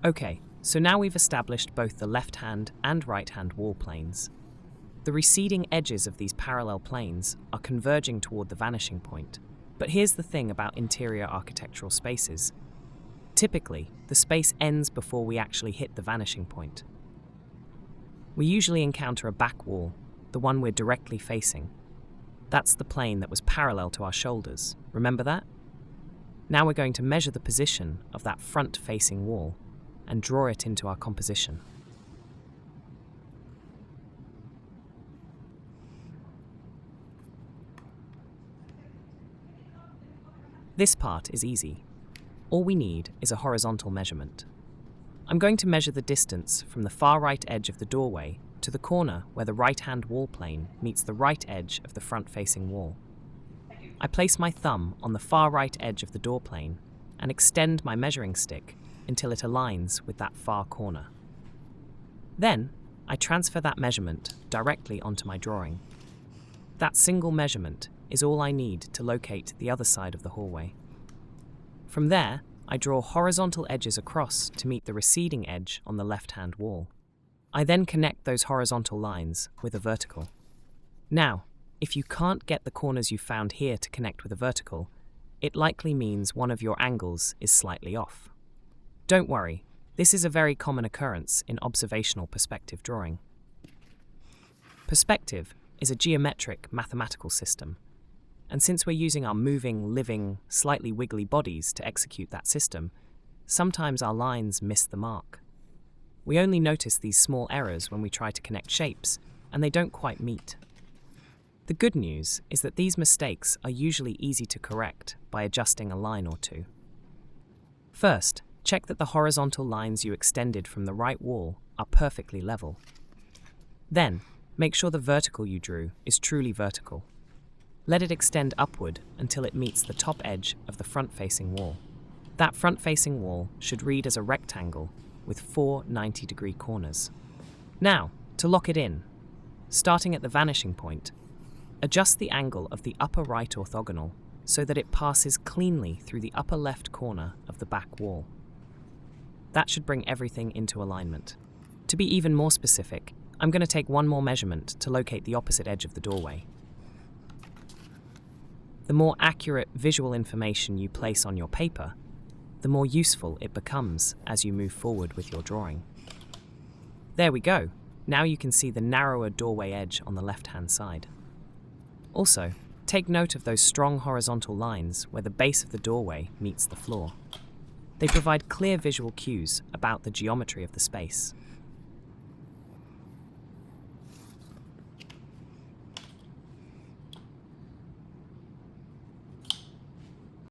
Okay, so now we've established both the left-hand and right-hand wall planes. The receding edges of these parallel planes are converging toward the vanishing point. But here's the thing about interior architectural spaces. Typically, the space ends before we actually hit the vanishing point. We usually encounter a back wall, the one we're directly facing. That's the plane that was parallel to our shoulders. Remember that? Now we're going to measure the position of that front-facing wall and draw it into our composition. This part is easy. All we need is a horizontal measurement. I'm going to measure the distance from the far right edge of the doorway to the corner where the right-hand wall plane meets the right edge of the front-facing wall. I place my thumb on the far right edge of the door plane and extend my measuring stick until it aligns with that far corner. Then, I transfer that measurement directly onto my drawing. That single measurement is all I need to locate the other side of the hallway. From there, I draw horizontal edges across to meet the receding edge on the left-hand wall. I then connect those horizontal lines with a vertical. Now, if you can't get the corners you found here to connect with a vertical, it likely means one of your angles is slightly off. Don't worry, this is a very common occurrence in observational perspective drawing. Perspective is a geometric mathematical system, and since we're using our moving, living, slightly wiggly bodies to execute that system, sometimes our lines miss the mark. We only notice these small errors when we try to connect shapes, and they don't quite meet. The good news is that these mistakes are usually easy to correct by adjusting a line or two. First, check that the horizontal lines you extended from the right wall are perfectly level. Then, make sure the vertical you drew is truly vertical. Let it extend upward until it meets the top edge of the front-facing wall. That front-facing wall should read as a rectangle with 4 90-degree corners. Now, to lock it in, starting at the vanishing point, adjust the angle of the upper right orthogonal so that it passes cleanly through the upper left corner of the back wall. That should bring everything into alignment. To be even more specific, I'm going to take one more measurement to locate the opposite edge of the doorway. The more accurate visual information you place on your paper, the more useful it becomes as you move forward with your drawing. There we go. Now you can see the narrower doorway edge on the left-hand side. Also, take note of those strong horizontal lines where the base of the doorway meets the floor. They provide clear visual cues about the geometry of the space.